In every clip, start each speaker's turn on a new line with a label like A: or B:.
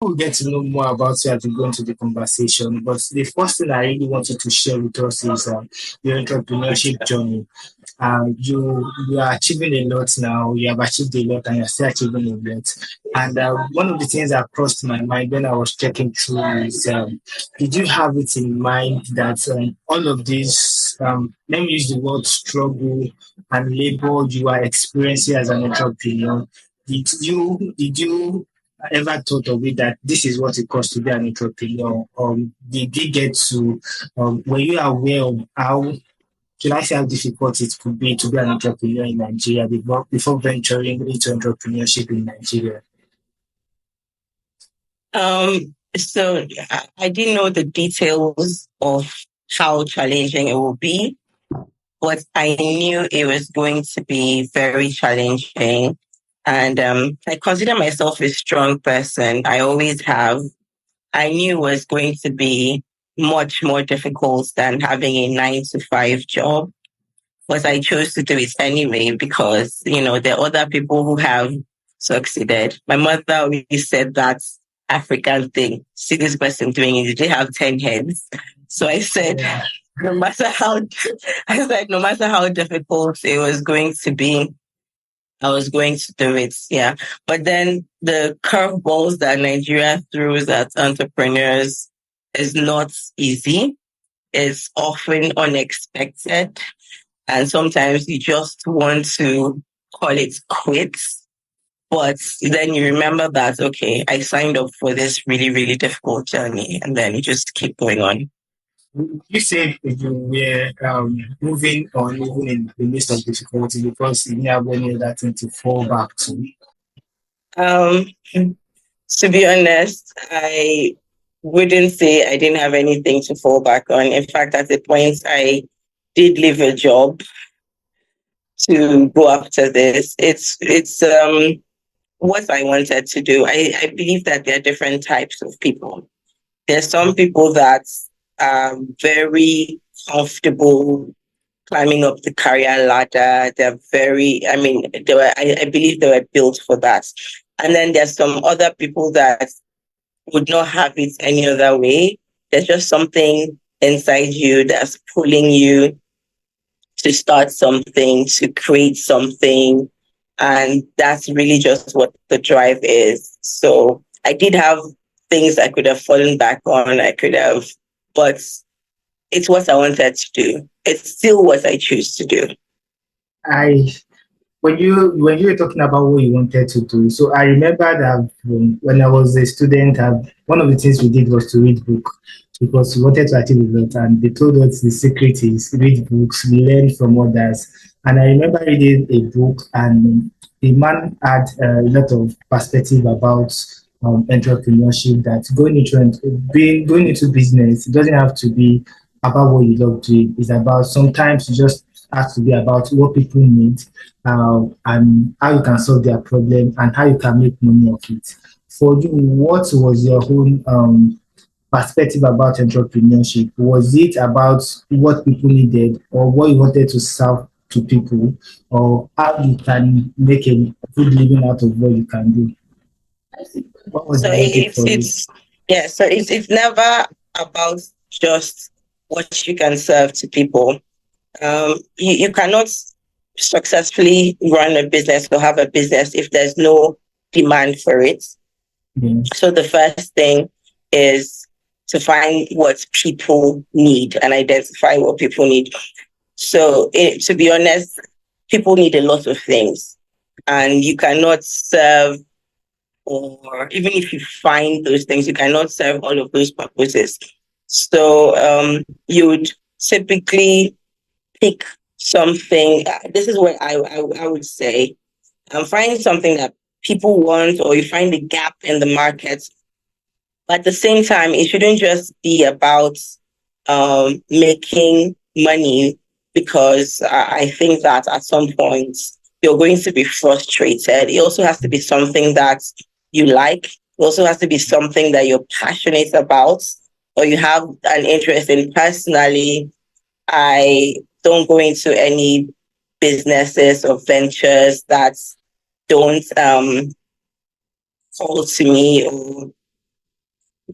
A: people will get to know more about you as we go into the conversation. But the first thing I really wanted to share with us is your entrepreneurship journey. You are achieving a lot now. You have achieved a lot, and you're still achieving a lot. And one of the things that crossed my mind when I was checking through is, did you have it in mind that all of this, let me use the word struggle and labor you are experiencing as an entrepreneur, did you ever thought of it that this is what it costs to be an entrepreneur? Did you get to, were you aware of how, should I say, how difficult it could be to be an entrepreneur in Nigeria before venturing into entrepreneurship in Nigeria?
B: So I didn't know the details of how challenging it will be, but I knew it was going to be very challenging. And I consider myself a strong person. I always have. I knew it was going to be much more difficult than having a 9 to 5 job. But I chose to do it anyway because, there are other people who have succeeded. My mother always said that African thing, see this person doing it, they have 10 heads. So I said, no matter how, no matter how difficult it was going to be, I was going to do it. Yeah. But then the curveballs that Nigeria throws at entrepreneurs is not easy. It's often unexpected. And sometimes you just want to call it quits. But then you remember that, okay, I signed up for this really, really difficult journey. And then you just keep going on.
A: You said you were moving on even in the midst of difficulty because you didn't have any other thing to fall back to.
B: To be honest, I wouldn't say I didn't have anything to fall back on. In fact, at the point I did leave a job to go after this. It's what I wanted to do. I believe that there are different types of people. There's some people that are very comfortable climbing up the career ladder. They're very, I believe they were built for that. And then there's some other people that would not have it any other way. There's just something inside you that's pulling you to start something, to create something. And that's really just what the drive is. So I did have things I could have fallen back on. But it's what I wanted to do. It's still what I choose to do.
A: When you were talking about what you wanted to do, so I remember that when I was a student, one of the things we did was to read book because we wanted to achieve a lot, and they told us the secret is read books, learn from others. And I remember reading a book, and the man had a lot of perspective about entrepreneurship. That going into business, it doesn't have to be about what you love doing. It's about sometimes you just has to be about what people need and how you can solve their problem and how you can make money of it. For you, what was your own perspective about entrepreneurship? Was it about what people needed or what you wanted to serve to people or how you can make a good living out of what you can do? What was
B: So
A: the logic for you?
B: it's never about just what you can serve to people. You cannot successfully run a business or have a business if there's no demand for it.
A: Yeah.
B: So the first thing is to find what people need and identify what people need. So to be honest, people need a lot of things and you cannot serve, or even if you find those things, you cannot serve all of those purposes. So you would typically pick something. This is what I would say. Find something that people want, or you find a gap in the market. But at the same time, it shouldn't just be about making money, because I think that at some point you're going to be frustrated. It also has to be something that you like. It also has to be something that you're passionate about or you have an interest in. Personally, I don't go into any businesses or ventures that don't call to me or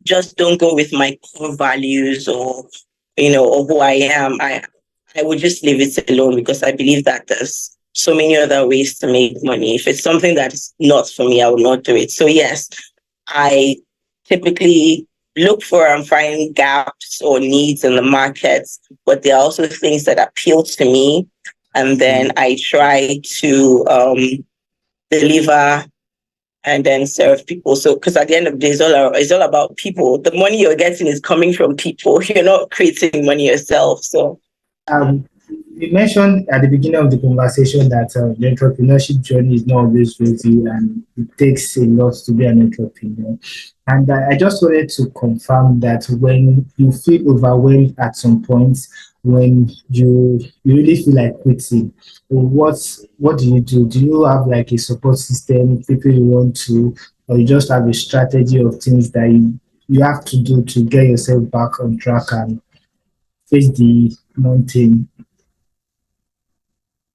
B: just don't go with my core values or, or who I am, I would just leave it alone, because I believe that there's so many other ways to make money. If it's something that's not for me, I will not do it. So yes, I typically look for and find gaps or needs in the markets, but there are also things that appeal to me. And then I try to deliver and then serve people. So, because at the end of the day, it's all about people. The money you're getting is coming from people. You're not creating money yourself. So,
A: Um, you mentioned at the beginning of the conversation that the entrepreneurship journey is not always rosy and it takes a lot to be an entrepreneur. And I just wanted to confirm that when you feel overwhelmed at some point, when you really feel like quitting, what do you do? Do you have like a support system, people you want to, or you just have a strategy of things that you have to do to get yourself back on track and face the mountain?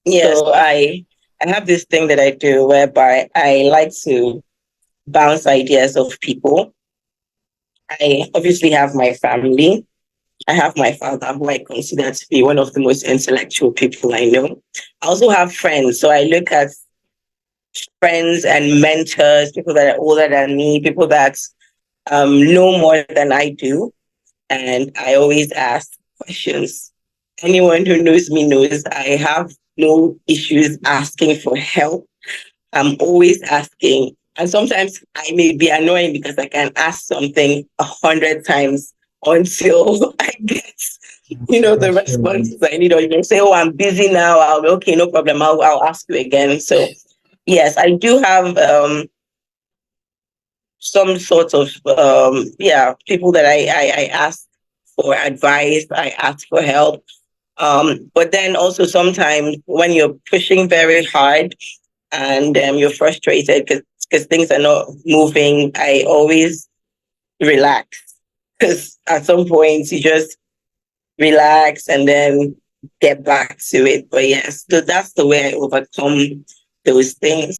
B: yes, so I have this thing that I do whereby I like to bounce ideas of people. I obviously have my family. I have my father, who I consider to be one of the most intellectual people I know. I also have friends. So I look at friends and mentors, people that are older than me, people that know more than I do. And I always ask questions. Anyone who knows me knows I have no issues asking for help. I'm always asking. And sometimes I may be annoying because I can ask something 100 times until I get, the
A: That's
B: responses I need. Or you can say, "Oh, I'm busy now. I'll be okay, no problem. I'll ask you again." So yes, I do have some sort of people that I ask for advice. I ask for help. But then also sometimes when you're pushing very hard and you're frustrated because things are not moving, I always relax, because at some point you just relax and then get back to it. But yes, so that's the way I overcome those things.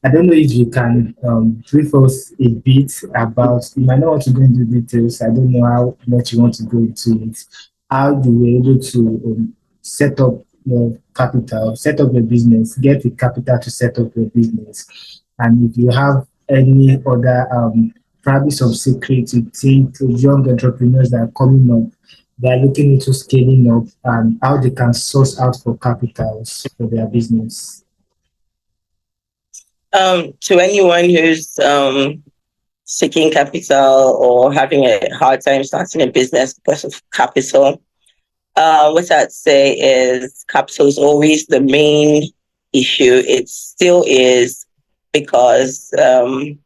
A: I don't know if you can brief us a bit about, you might not want to go into details. I don't know how much you want to go into it. How you were able to set up your capital, set up your business, get the capital to set up your business. And if you have any other, probably some secrets you think to young entrepreneurs that are coming up, they are looking into scaling up and how they can source out for capitals for their business.
B: To anyone who's seeking capital or having a hard time starting a business because of capital, what I'd say is capital is always the main issue. It still is, because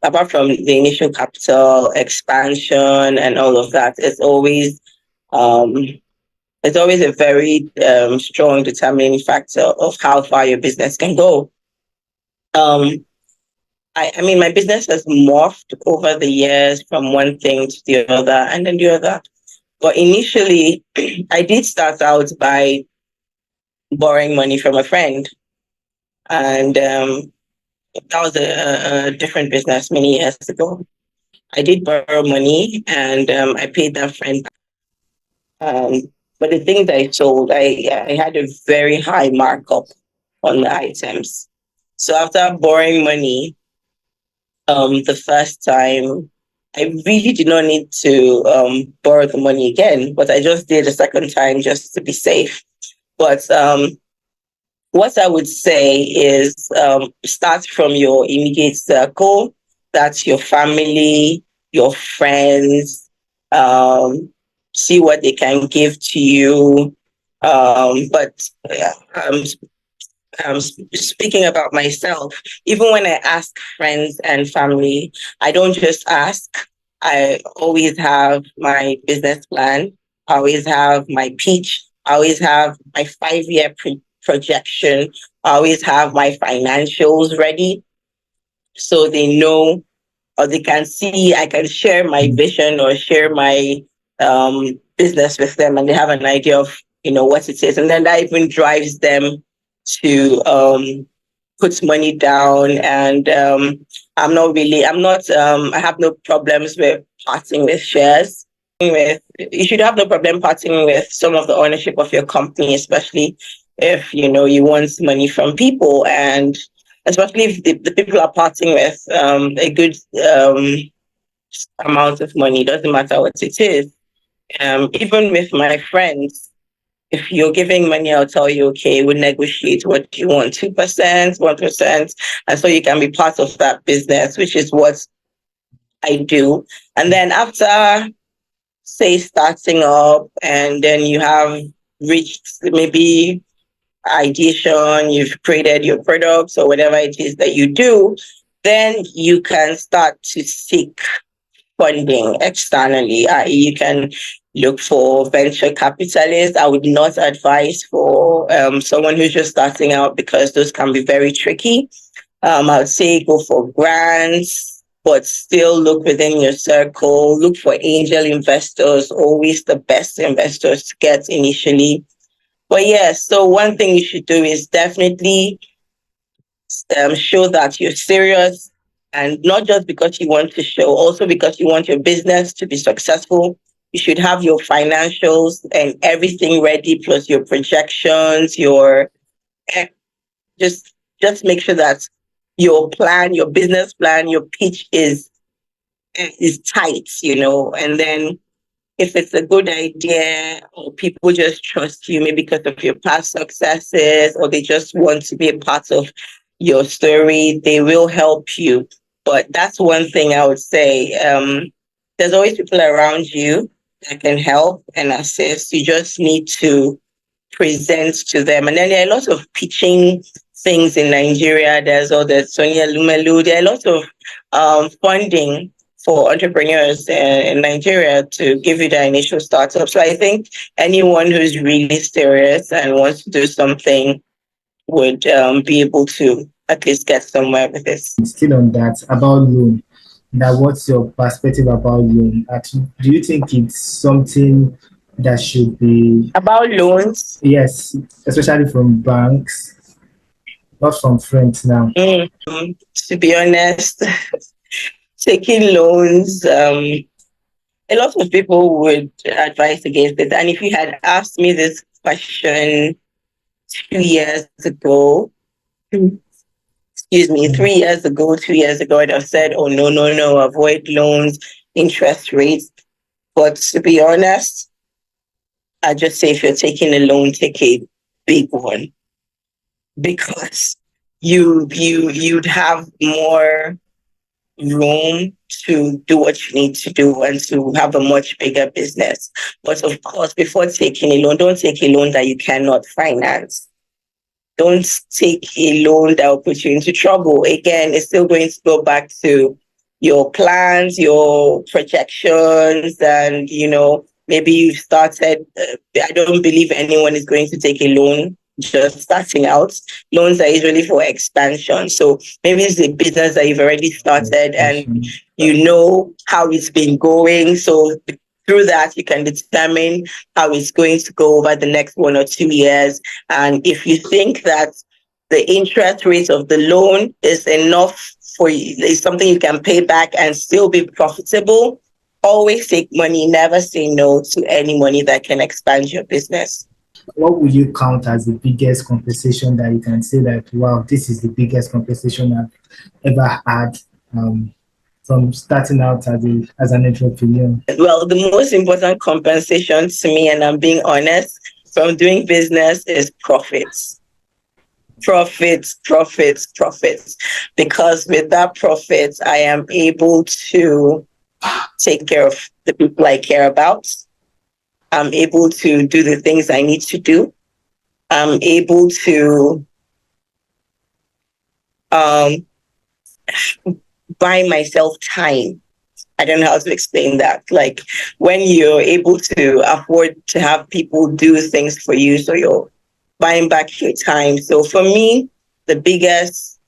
B: apart from the initial capital expansion and all of that, um, it's always a very strong determining factor of how far your business can go. Um, I mean, my business has morphed over the years from one thing to the other and then the other. But initially, I did start out by borrowing money from a friend. And that was a different business many years ago. I did borrow money and I paid that friend back. But the things I sold, I had a very high markup on the items. So after borrowing money, the first time, I really did not need to borrow the money again, but I just did a second time just to be safe. But what I would say is start from your immediate circle. That's your family, your friends. Um, See what they can give to you. But speaking about myself, even when I ask friends and family, I don't just ask. I always have my business plan. I always have my pitch. I always have my 5 year projection. I always have my financials ready, so they know, or they can see. I can share my vision or share my business with them, and they have an idea of what it is, and then that even drives them to put money down, and I have no problems with parting with shares. You should have no problem parting with some of the ownership of your company, especially if you want money from people, and especially if the people are parting with a good amount of money. Doesn't matter what it is. Even with my friends, if you're giving money, I'll tell you, okay, we'll negotiate what you want, 2%, 1%. And so you can be part of that business, which is what I do. And then after, say, starting up, and then you have reached maybe ideation, you've created your products or whatever it is that you do, then you can start to seek funding externally. You can look for venture capitalists. I would not advise for someone who's just starting out, because those can be very tricky. I would say go for grants, but still look within your circle. Look for angel investors, always the best investors to get initially. But yes, so one thing you should do is definitely show that you're serious, and not just because you want to show, also because you want your business to be successful. You should have your financials and everything ready, plus your projections, your eh, just make sure that your plan, your business plan, your pitch is tight, and then if it's a good idea, or people just trust you maybe because of your past successes, or they just want to be a part of your story, they will help you. But that's one thing I would say. There's always people around you that can help and assist. You just need to present to them. And then there are lots of pitching things in Nigeria. There's all the Sonia Lumelu. There are lots of funding for entrepreneurs in Nigeria to give you the initial startup. So I think anyone who's really serious and wants to do something would be able to at least get somewhere with this.
A: Still on that, about loan. Now, what's your perspective about loan? Do you think it's something that should be,
B: About loans,
A: yes, especially from banks, not from friends now?
B: to be honest, taking loans, a lot of people would advise against it. And if you had asked me this question 2 years ago, excuse me, 3 years ago, 2 years ago, I'd have said, oh, no, no, no, avoid loans, interest rates. But to be honest, I just say if you're taking a loan, take a big one, because you'd have more room to do what you need to do and to have a much bigger business. But of course, before taking a loan, don't take a loan that you cannot finance. Don't take a loan that will put you into trouble. Again, it's still going to go back to your plans, your projections, and maybe you've started. I don't believe anyone is going to take a loan just starting out. Loans are usually for expansion. So maybe it's a business that you've already started and you know how it's been going. So through that, you can determine how it's going to go over the next 1 or 2 years. And if you think that the interest rate of the loan is enough for you, is something you can pay back and still be profitable, always take money. Never say no to any money that can expand your business.
A: What would you count as the biggest compensation that you can say that, wow, this is the biggest compensation I've ever had from starting out as an entrepreneur?
B: Well, the most important compensation to me, and I'm being honest, from doing business is profits. Profits, profits, profits. Because with that profits, I am able to take care of the people I care about. I'm able to do the things I need to do. I'm able to buy myself time. I don't know how to explain that. Like when you're able to afford to have people do things for you, so you're buying back your time. So for me, the biggest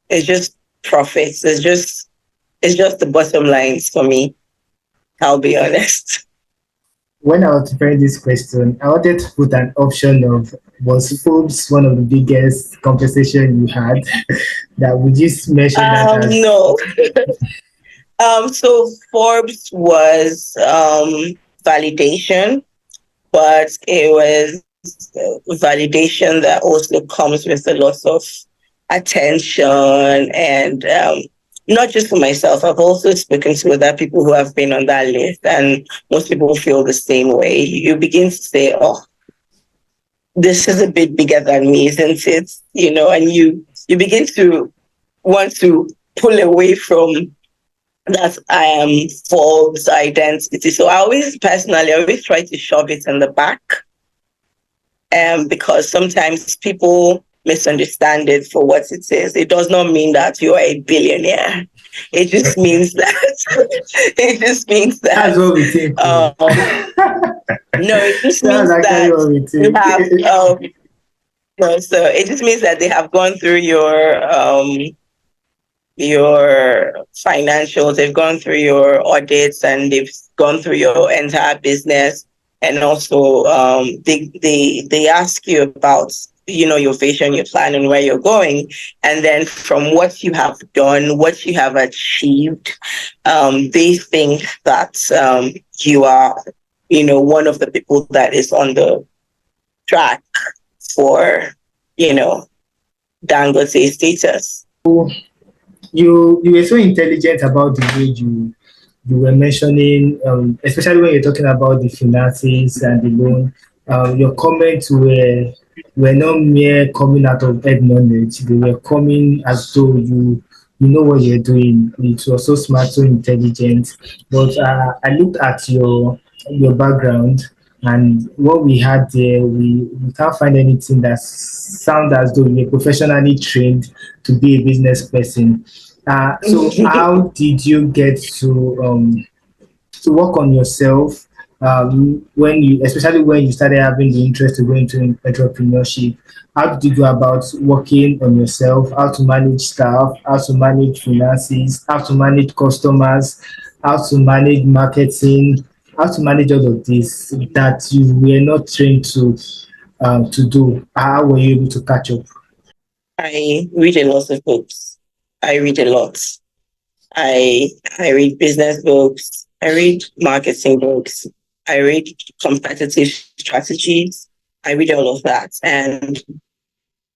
B: is just profits. It's just the bottom lines for me. I'll be honest.
A: when I was preparing this question, I wanted to put an option of, was Forbes one of the biggest compensation you had? That would just mention that as
B: No. So Forbes was validation, but it was validation that also comes with a lot of attention and not just for myself. I've also spoken to other people who have been on that list, and most people feel the same way. You begin to say, "Oh, this is a bit bigger than me, isn't it?" And you begin to want to pull away from that I am Forbes identity. So I always try to shove it in the back, because sometimes people misunderstand it for what it is. It does not mean that you are a billionaire. It just means that it just means
A: that's
B: that
A: what we think. Oh.
B: no, it just
A: That's
B: means
A: actually
B: that
A: what we
B: you
A: think.
B: have no, so it just means that they have gone through your financials, they've gone through your audits, and they've gone through your entire business. And also, they ask you about your vision, your plan, and where you're going. And then from what you have done, what you have achieved, they think that you are one of the people that is on the track for you know Dangote status.
A: You were so intelligent about the way you were mentioning, especially when you're talking about the finances and the loan. Your comments were not mere coming out of head knowledge; they were coming as though you know what you're doing. It was so smart, so intelligent. But I looked at your background, and what we had there, we can't find anything that sounds as though you're professionally trained to be a business person. So how did you get to work on yourself, when you, especially when you started having the interest to go into entrepreneurship? How did you go about working on yourself? How to manage staff? How to manage finances? How to manage customers? How to manage marketing? How to manage all of this that you were not trained to do? How were you able to catch up?
B: I read a lot of books. I read a lot. I I read business books. I read marketing books. I read competitive strategies. I read all of that. And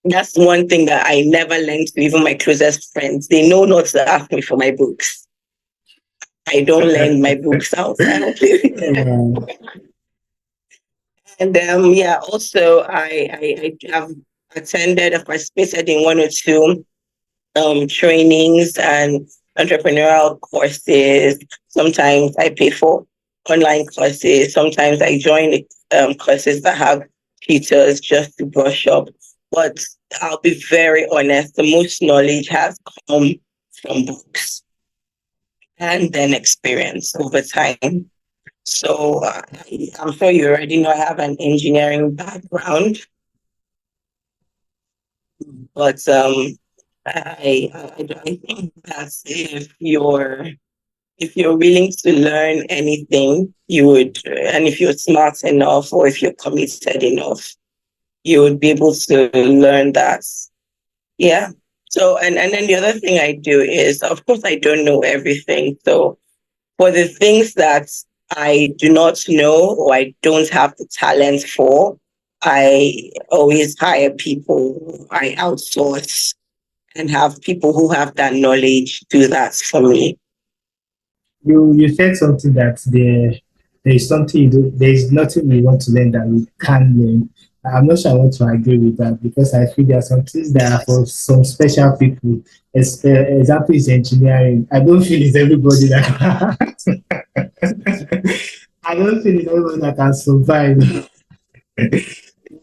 B: that's one thing that I never lend to even my closest friends. They know not to ask me for my books. I don't lend my books out. And yeah, also I have attended, I've participated in one or two trainings and entrepreneurial courses. Sometimes I pay for online courses. Sometimes I join courses that have tutors just to brush up. But I'll be very honest, the most knowledge has come from books and then experience over time. So I'm sure you already know I have an engineering background, but I think that if you're willing to learn anything, you would, and if you're smart enough or if you're committed enough, you would be able to learn that. Yeah. So, and then the other thing I do is, of course, I don't know everything. So, for the things that I do not know or I don't have the talent for, I always hire people, I outsource and have people who have that knowledge do that for me.
A: You said something that there is something you do, there is nothing we want to learn that we can learn. I'm not sure I want to agree with that because I feel there are some things that are for some special people. Example is engineering. I don't feel it's everybody that I don't feel it's everybody that can survive.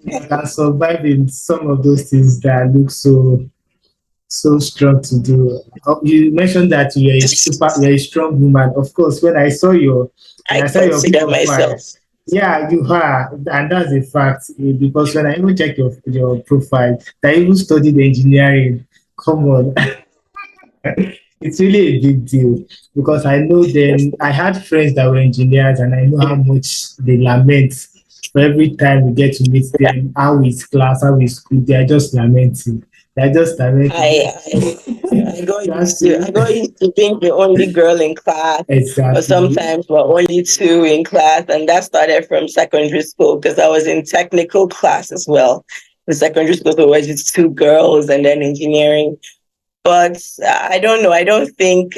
A: That can survive in some of those things that look so strong to do. You mentioned that you're a strong woman. Of course, when
B: I
A: I saw your
B: consider
A: profile,
B: myself.
A: yeah, you are, and that's a fact. Because when I even check your profile, that you even studied engineering. Come on, it's really a big deal because I know then I had friends that were engineers and I know how much they lament for every time we get to meet them, how is class, how is school, they are just lamenting. They're just lamenting.
B: I,
A: You have to
B: I got used to being the only girl in class, or
A: exactly.
B: sometimes we're only two in class, and that started from secondary school because I was in technical class as well. In secondary school, there was just two girls, and then engineering. But I don't know. I don't think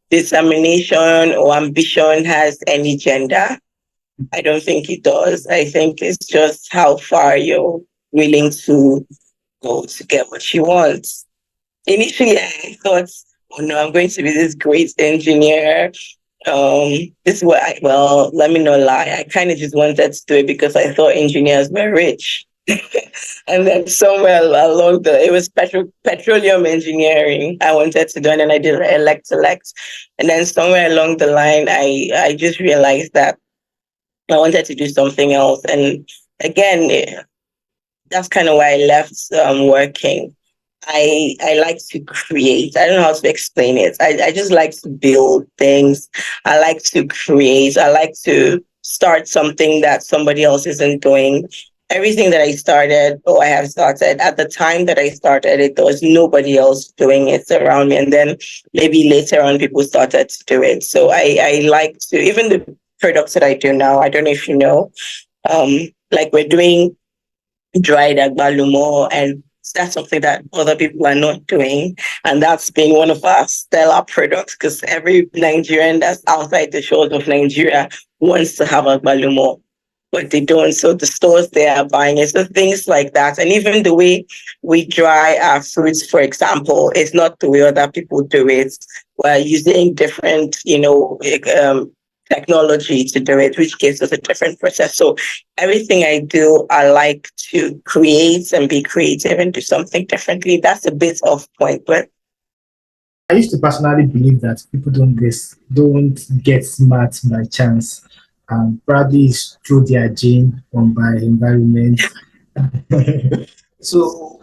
B: determination or ambition has any gender. I don't think it does. I think it's just how far you're willing to go to get what you want. Initially, I thought, oh no, I'm going to be this great engineer. This is what well, let me not lie. I kind of just wanted to do it because I thought engineers were rich. And then somewhere along it was petroleum engineering I wanted to do, and then I did elect. And then somewhere along the line, I just realized that I wanted to do something else. And again, that's kind of why I left working. I like to create. I don't know how to explain it. I just like to build things. I like to create. I like to start something that somebody else isn't doing. Everything that I started or I have started at the time that I started it, there was nobody else doing it around me. And then maybe later on people started to do it. So I like to, even the products that I do now, I don't know if you know, like we're doing dried agbalumo, and that's something that other people are not doing. And that's been one of our stellar products because every Nigerian that's outside the shores of Nigeria wants to have agbalumo, but they don't. So the stores they are buying it. So things like that. And even the way we dry our fruits, for example, is not the way other people do it. We're using different, technology to do it, which gives us a different process. So everything I do, I like to create and be creative and do something differently. That's a bit off point, but
A: I used to personally believe that people don't get smart by chance. Probably it's through their gene or by environment. So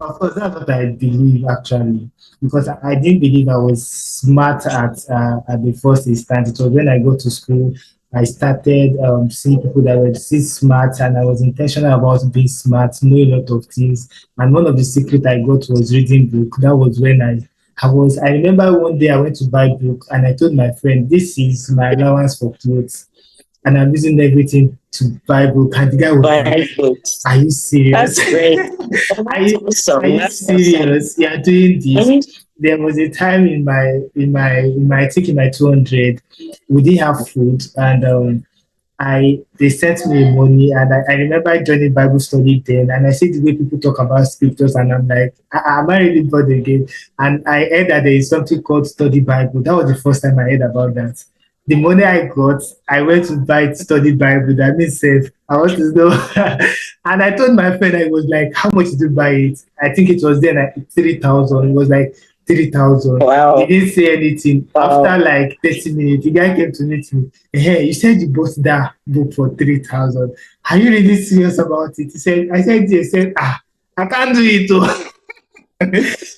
A: of course, that's what I believe actually, because I didn't believe I was smart at the first instance. It was when I go to school, I started seeing people that were still smart, and I was intentional about being smart, know a lot of things. And one of the secret I got was reading book. That was when I remember one day I went to buy book and I told my friend, "This is my allowance for clothes." And I'm using everything to buy book. And the guy was like,
B: buying books.
A: are you serious?
B: That's great.
A: are
B: That's
A: you are
B: awesome.
A: you
B: That's awesome.
A: serious? You are doing this. There was a time I think in my 200, we didn't have food, and I they sent me money, and I remember joining Bible study then, and I see the way people talk about scriptures, and I'm like, am I really born again? And I heard that there is something called study Bible. That was the first time I heard about that. The money I got, I went to buy study Bible. That means safe. I want to know. And I told my friend, I was like, how much did you buy it? I think it was then like 3,000. It was like 3,000. He
B: Wow.
A: didn't say anything. After
B: Wow.
A: like 30 minutes, the guy came to meet me. Hey, you said you bought that book for 3,000. Are you really serious about it? He said, I said, yes. He said, I can't do it. Oh.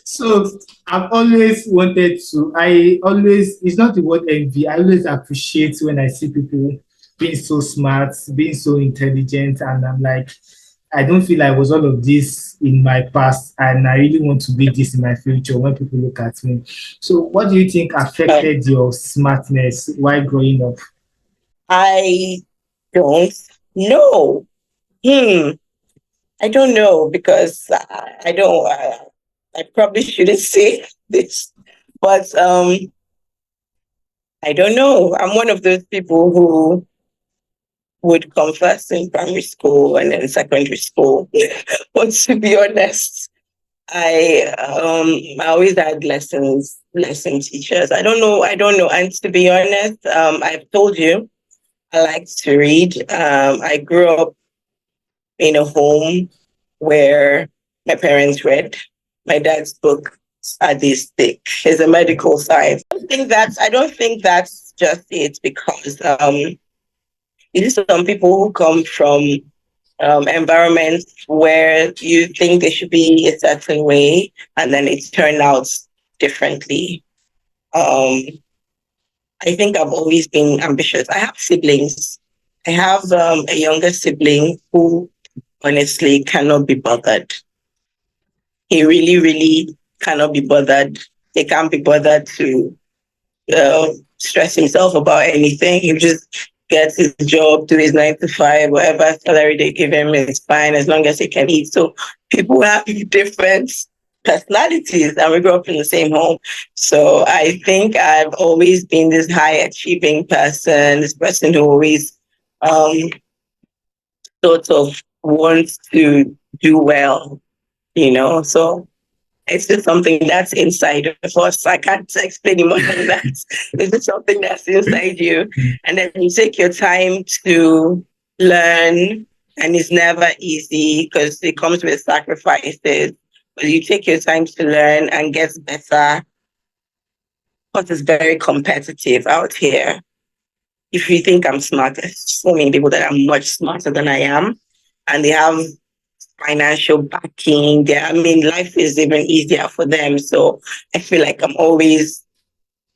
A: So I've always wanted to, it's not the word envy. I always appreciate when I see people being so smart, being so intelligent. And I'm like, I don't feel I was all of this in my past, and I really want to be this in my future when people look at me. So, what do you think affected your smartness while growing up?
B: I don't know. Hmm. I don't know because I don't. I probably shouldn't say this, but I don't know. I'm one of those people who would confess in primary school and in secondary school. But to be honest, I always had lesson teachers. I don't know. And to be honest, I've told you I like to read. I grew up in a home where my parents read. My dad's book are this thick. He's a medical science. I don't think that's just it because you see some people who come from environments where you think they should be a certain way, and then it turned out differently. Um, I think I've always been ambitious. I have siblings. I have a younger sibling who honestly cannot be bothered. He really, really cannot be bothered. He can't be bothered to uh, stress himself about anything. He just gets his job, do his 9 to 5, whatever salary they give him is fine as long as he can eat. So people have different personalities, and we grew up in the same home. So I think I've always been this high achieving person, this person who always um, sort of wants to do well, So it's just something that's inside of us. I can't explain it more than that. It's just something that's inside you. And then you take your time to learn, and it's never easy because it comes with sacrifices. But you take your time to learn and get better, because it's very competitive out here. If you think I'm smart, there's so many people that are much smarter than I am, and they have financial backing. Life is even easier for them. So I feel like I'm always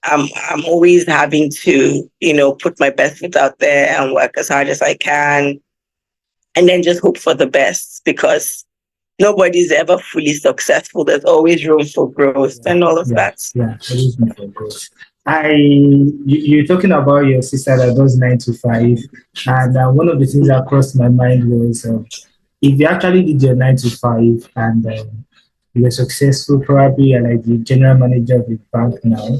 B: having to, put my best foot out there and work as hard as I can, and then just hope for the best, because nobody's ever fully successful. There's always room for growth and all of that.
A: Yeah, always room for growth. You're talking about your sister that does 9 to 5, and one of the things that crossed my mind was if you actually did your 9 to 5 and you were successful, probably you're like the general manager of a bank now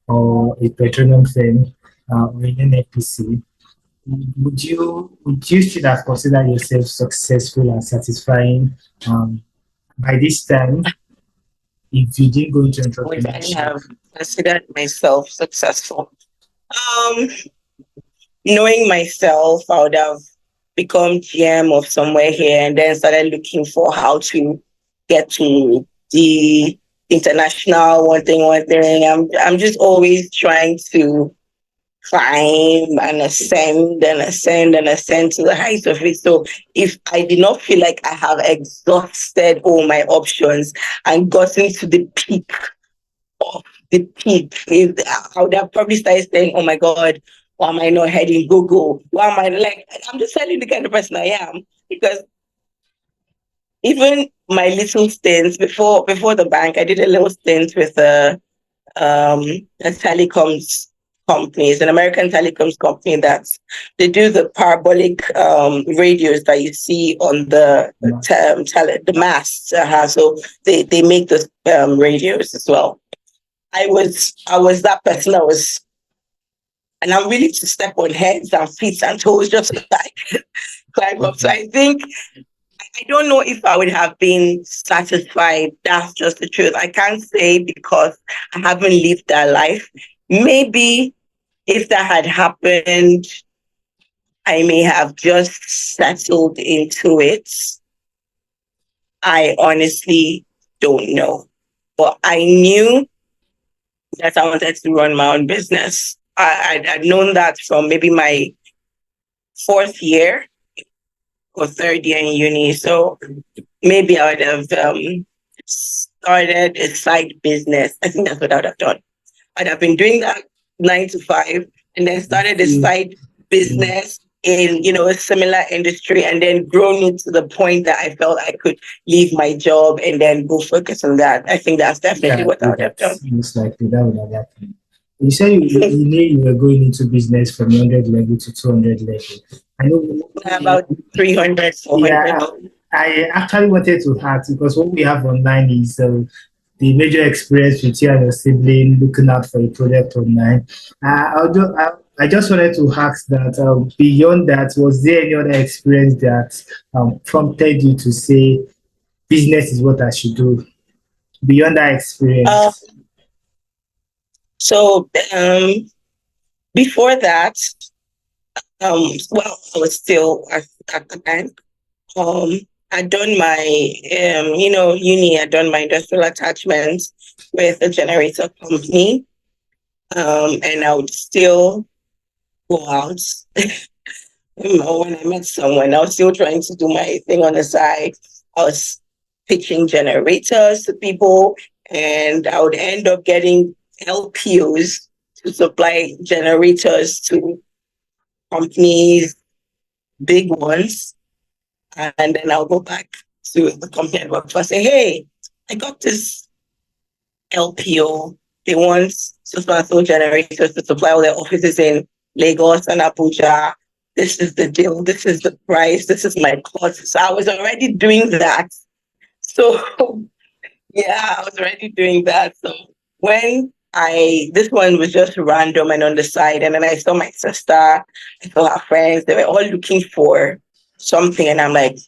A: or a petroleum firm or an NFPC, would you still have considered yourself successful and satisfying by this time if you didn't go into
B: Would I
A: entrepreneurship?
B: have considered myself successful? Um, Knowing myself, I would have become GM of somewhere here and then started looking for how to get to the international one thing, one thing. I'm just always trying to climb and ascend and ascend and ascend to the heights of it. So if I did not feel like I have exhausted all my options and gotten to the peak of the peak, I would have probably started saying, oh my God, why am I not heading Google? Why am I like, I'm just telling you the kind of person I am. Because even my little stints before the bank, I did a little stint with a telecoms company. It's an American telecoms company that they do the parabolic radios that you see on the masts. So they make the radios as well. I was that person that was, and I'm willing to step on heads and feet and toes just to like climb up. So I think I don't know if I would have been satisfied. That's just the truth. I can't say because I haven't lived that life. Maybe if that had happened, I may have just settled into it. I honestly don't know. But I knew that I wanted to run my own business. I'd known that from maybe my fourth year or third year in uni. So maybe I would have started a side business. I think that's what I would have done. I'd have been doing that 9 to 5 and then started a side business in, a similar industry, and then grown it to the point that I felt I could leave my job and then go focus on that. I think that's definitely what I would have done.
A: Most likely that would have happened. You said you knew you were going into business from 100 level to 200 level. I know
B: About 300, 400.
A: Yeah, I actually wanted to ask because what we have online is the major experience with you and your sibling looking out for a product online. I just wanted to ask that beyond that, was there any other experience that prompted you to say business is what I should do? Beyond that experience.
B: So before that, I was still at the bank. I'd done my, uni. I'd done my industrial attachment with a generator company, and I would still go out When I met someone, I was still trying to do my thing on the side. I was pitching generators to people, and I would end up getting LPOs to supply generators to companies, big ones. And then I'll go back to the company I work for and say, hey, I got this LPO. They want so generators to supply all their offices in Lagos and Abuja. This is the deal. This is the price. This is my cost. So I was already doing that. So yeah, I was already doing that. So when this one was just random and on the side, and then I saw my sister, I saw her friends, they were all looking for something, and I'm like,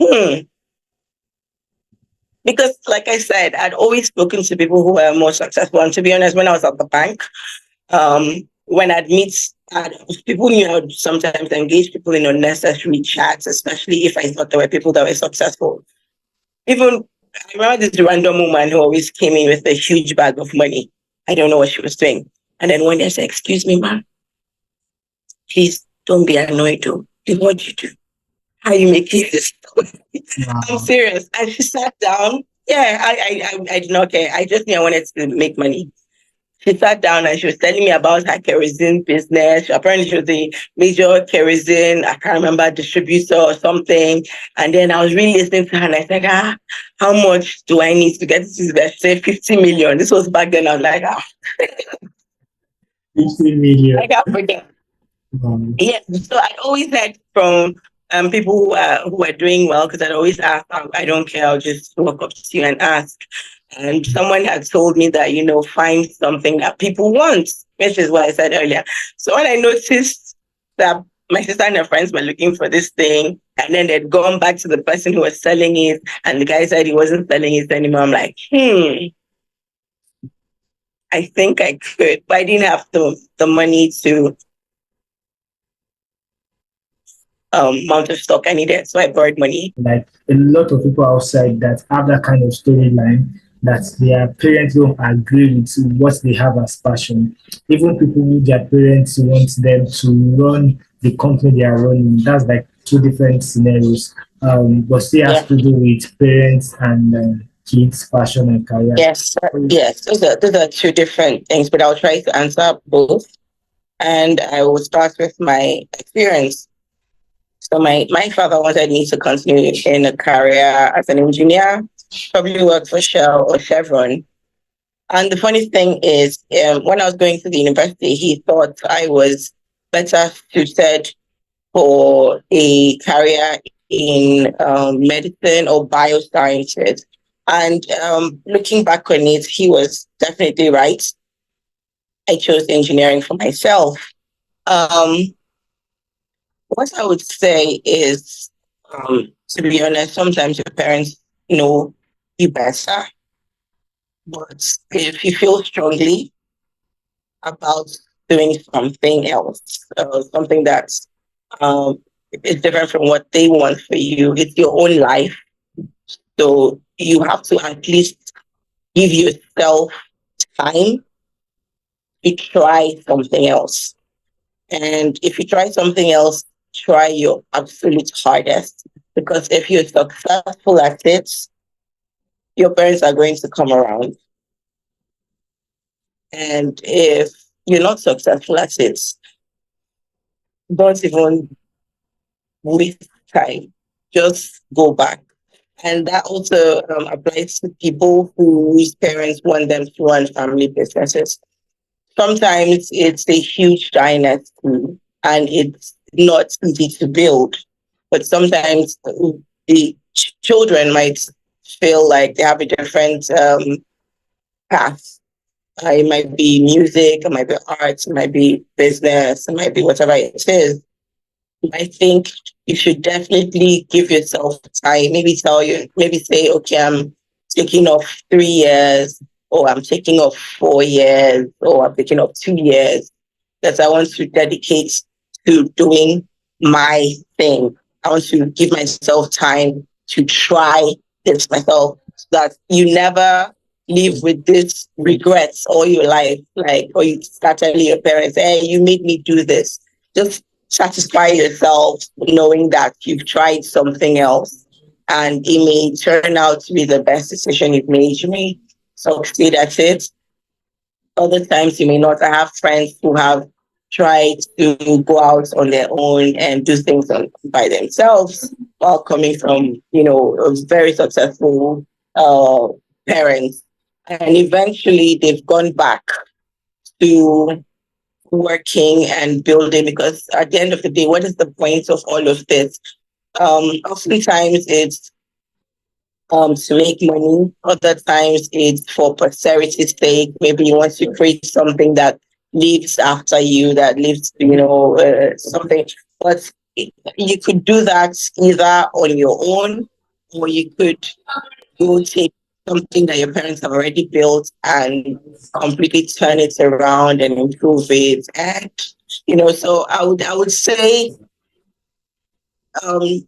B: hmm. Because, like I said, I'd always spoken to people who were more successful. And to be honest, when I was at the bank, when I'd meet people, knew I would sometimes engage people in unnecessary chats, especially if I thought there were people that were successful. Even I remember this random woman who always came in with a huge bag of money. I don't know what she was doing. And then one day I said, excuse me, ma'am, please don't be annoyed though. What you do? How are you making this? I'm
A: Wow.
B: serious. And she sat down. Yeah, I did not care. I just knew I wanted to make money. She sat down and she was telling me about her kerosene business. Apparently, she was a major kerosene, I can't remember, distributor or something. And then I was really listening to her and I said, how much do I need to get this business? She said 50 million. This was back then. I was like,
A: 50
B: I
A: million.
B: can't forget.
A: Um,
B: Yeah, so I always heard from people who are doing well because I'd always ask, I don't care, I'll just walk up to you and ask. And someone had told me that, find something that people want, which is what I said earlier. So when I noticed that my sister and her friends were looking for this thing, and then they'd gone back to the person who was selling it, and the guy said he wasn't selling it anymore, I'm like, I think I could, but I didn't have the money to amount of stock I needed. So I borrowed money.
A: like a lot of people outside that have that kind of storyline that their parents don't agree with what they have as passion. Even people who their parents want them to run the company they are running. That's like two different scenarios. But still has
B: Yeah.
A: to do with parents and kids' passion and career.
B: Yes. Yes. Those are two different things, but I'll try to answer both. And I will start with my experience. So my father wanted me to continue in a career as an engineer, probably work for Shell or Chevron. And the funny thing is, when I was going to the university, he thought I was better suited for a career in medicine or biosciences. And looking back on it, he was definitely right. I chose engineering for myself. Um, what I would say is, to be honest, sometimes your parents know you better, but if you feel strongly about doing something else, something that's is different from what they want for you, it's your own life. So you have to at least give yourself time to try something else. And if you try something else, try your absolute hardest. Because if you're successful at it, your parents are going to come around. And if you're not successful at it, don't even waste time. Just go back. And that also applies to people whose parents want them to run family businesses. Sometimes it's a huge dynasty and it's not easy to build. But sometimes the children might feel like they have a different path. It might be music, it might be arts, it might be business, it might be whatever it is. I think you should definitely give yourself time. Maybe say, okay, I'm taking off 3 years, or I'm taking off 4 years, or I'm taking off 2 years that I want to dedicate to doing my thing. I want to give myself time to try this myself so that you never live with this regrets all your life, like, or you start telling your parents, hey, you made me do this. Just satisfy yourself knowing that you've tried something else and it may turn out to be the best decision you've made. You may succeed at it. Other times you may not. I have friends who have tried to go out on their own and do things by themselves while coming from, a very successful uh, parents. And eventually they've gone back to working and building, because at the end of the day, what is the point of all of this? Oftentimes it's to make money. Other times it's for posterity's sake. Maybe you want to create something that lives after you, that lives, something. But you could do that either on your own, or you could go take something that your parents have already built and completely turn it around and improve it. And so I would say, um,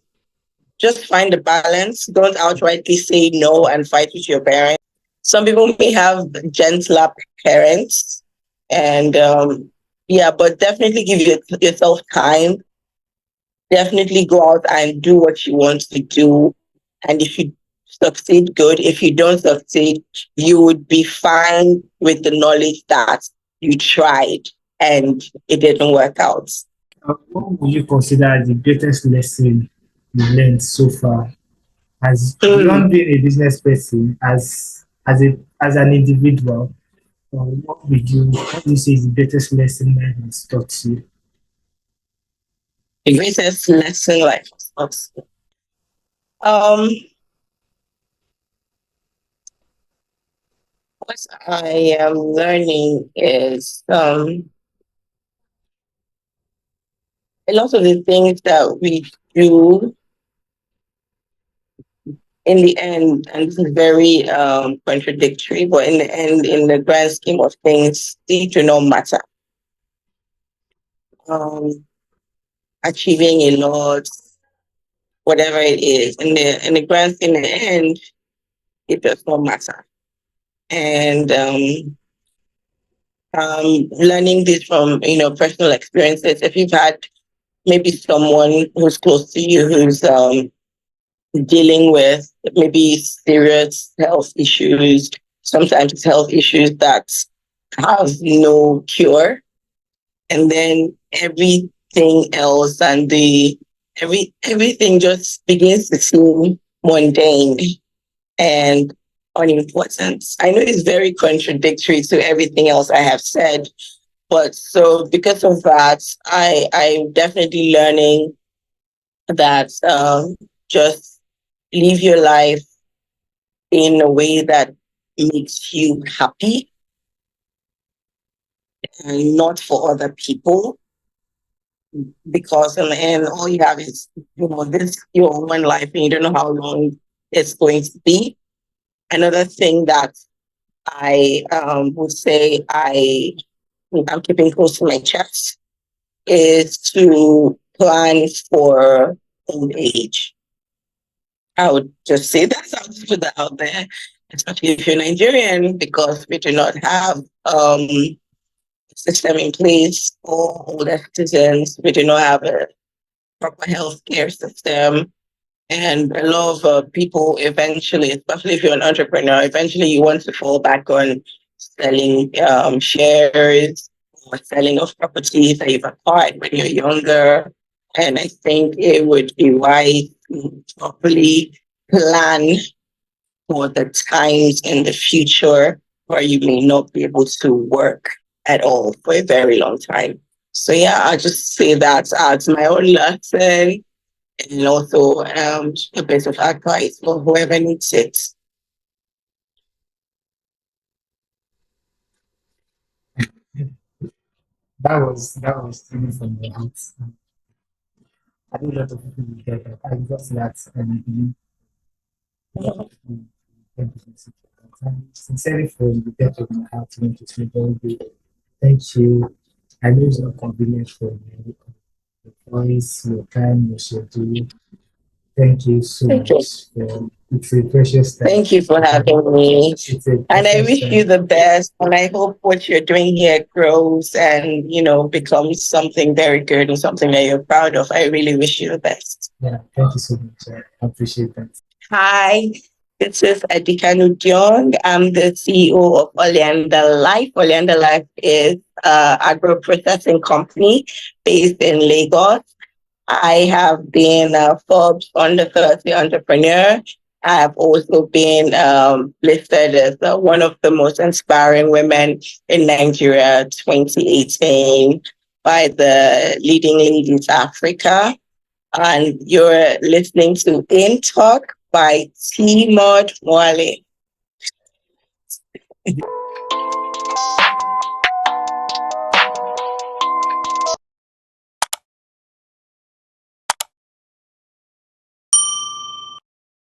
B: just find a balance. Don't outrightly say no and fight with your parents. Some people may have gentler parents, and yeah, but definitely give yourself time. Definitely go out and do what you want to do. And if you succeed, good. If you don't succeed, you would be fine with the knowledge that you tried and it didn't work out.
A: What would you consider as the greatest lesson you learned so far, as
B: Hmm.
A: beyond being a business person, as an individual? What would you say is the greatest lesson life has taught you?
B: The greatest lesson life has taught. Um, what I am learning is a lot of the things that we do in the end, and this is very contradictory, but in the end, in the grand scheme of things, they do not matter. Um, Achieving a lot, whatever it is, in the end, it does not matter. And learning this from personal experiences. If you've had maybe someone who's close to you who's dealing with maybe serious health issues, sometimes it's health issues that have no cure, and then everything else and everything just begins to seem mundane and unimportant. I know it's very contradictory to everything else I have said, but so because of that, I'm definitely learning that just live your life in a way that makes you happy and not for other people. Because in the end, all you have is, this your one life, and you don't know how long it's going to be. Another thing that I would say I'm keeping close to my chest is to plan for old age. I would just say that. I'll just put that out there, especially if you're Nigerian, because we do not have a system in place for older citizens. We do not have a proper healthcare system. And a lot of people eventually, especially if you're an entrepreneur, eventually you want to fall back on selling shares or selling of properties that you've acquired when you're younger. And I think it would be wise to properly plan for the times in the future where you may not be able to work at all for a very long time. So yeah, I'll just say that as my own lesson, and also a bit of advice for whoever needs it.
A: That was coming from the heart. I know a lot of people will get that. I got that, and I believe a lot of people will get that. And sincerely, from the depth of my heart, I want to say very good. Thank you. I know it's not convenient for you. Your voice, your time, your schedule. Thank you so
B: Thank you.
A: much for It's a precious time.
B: Thank you for having me.
A: It's a
B: And I
A: precious
B: wish
A: time.
B: you the best. And I hope what you're doing here grows and, becomes something very good and something that you're proud of. I really wish you the best.
A: Yeah, thank you so much. I appreciate that.
B: Hi, this is Edikan Udiong. I'm the CEO of Olander Life. Olander Life is an agro-processing company based in Lagos. I have been Forbes Under 30 Entrepreneur. I have also been listed as one of the most inspiring women in Nigeria 2018 by the Leading Ladies Africa. And you're listening to inTalk by Tmod Mowale.